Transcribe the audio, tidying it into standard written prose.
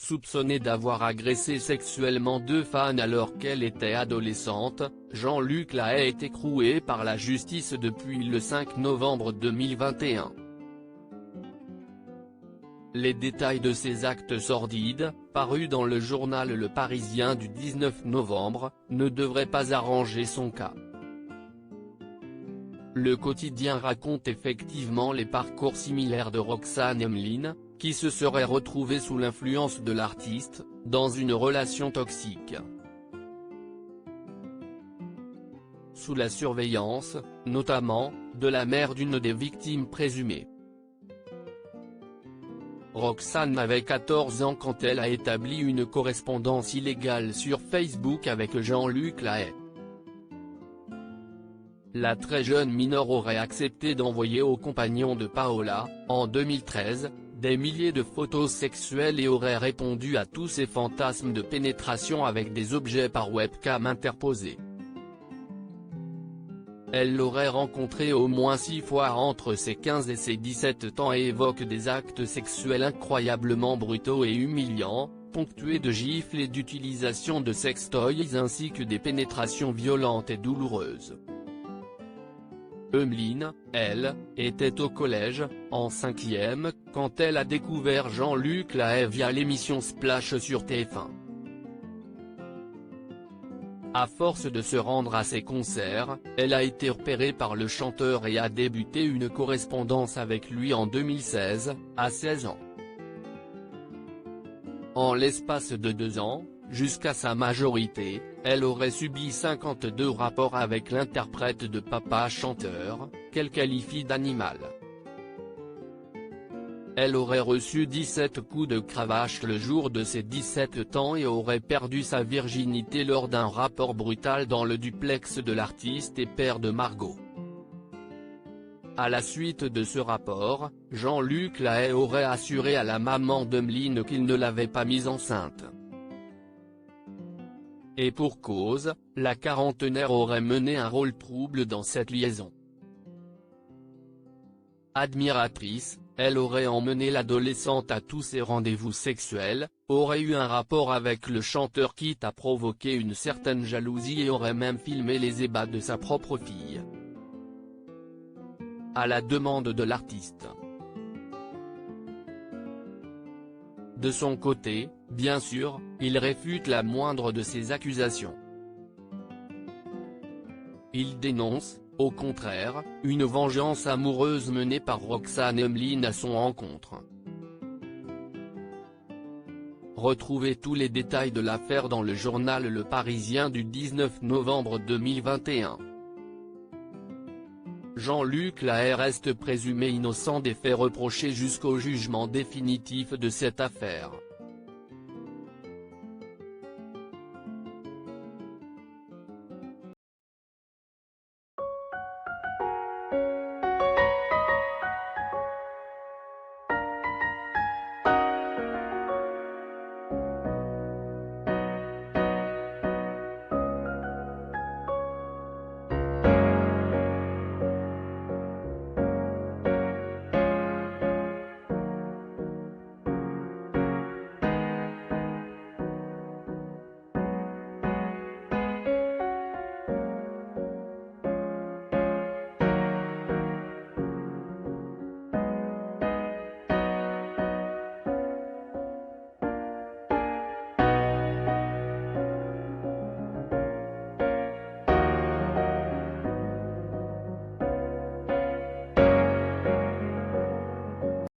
Soupçonné d'avoir agressé sexuellement 2 fans alors qu'elle était adolescente, Jean-Luc Lahaye est écroué par la justice depuis le 5 novembre 2021. Les détails de ces actes sordides, parus dans le journal Le Parisien du 19 novembre, ne devraient pas arranger son cas. Le quotidien raconte effectivement les parcours similaires de Roxane Emeline, qui se serait retrouvée sous l'influence de l'artiste, dans une relation toxique. Sous la surveillance, notamment, de la mère d'une des victimes présumées. Roxane avait 14 ans quand elle a établi une correspondance illégale sur Facebook avec Jean-Luc Lahaye. La très jeune mineure aurait accepté d'envoyer au compagnon de Paola, en 2013, des milliers de photos sexuelles et aurait répondu à tous ses fantasmes de pénétration avec des objets par webcam interposés. Elle l'aurait rencontré au moins 6 fois entre ses 15 et ses 17 ans et évoque des actes sexuels incroyablement brutaux et humiliants, ponctués de gifles et d'utilisation de sextoys ainsi que des pénétrations violentes et douloureuses. Emeline, elle, était au collège, en 5e, quand elle a découvert Jean-Luc Lahaye via l'émission Splash sur TF1. À force de se rendre à ses concerts, elle a été repérée par le chanteur et a débuté une correspondance avec lui en 2016, à 16 ans. En l'espace de 2 ans, jusqu'à sa majorité, elle aurait subi 52 rapports avec l'interprète de Papa Chanteur, qu'elle qualifie d'animal. Elle aurait reçu 17 coups de cravache le jour de ses 17 ans et aurait perdu sa virginité lors d'un rapport brutal dans le duplex de l'artiste et père de Margot. À la suite de ce rapport, Jean-Luc Lahaye aurait assuré à la maman d'Emeline qu'il ne l'avait pas mise enceinte. Et pour cause, la quarantenaire aurait mené un rôle trouble dans cette liaison. Admiratrice, elle aurait emmené l'adolescente à tous ses rendez-vous sexuels, aurait eu un rapport avec le chanteur quitte à provoquer une certaine jalousie et aurait même filmé les ébats de sa propre fille. À la demande de l'artiste. De son côté, bien sûr, il réfute la moindre de ces accusations. Il dénonce, au contraire, une vengeance amoureuse menée par Roxane Emeline à son encontre. Retrouvez tous les détails de l'affaire dans le journal Le Parisien du 19 novembre 2021. Jean-Luc Lahaye reste présumé innocent des faits reprochés jusqu'au jugement définitif de cette affaire.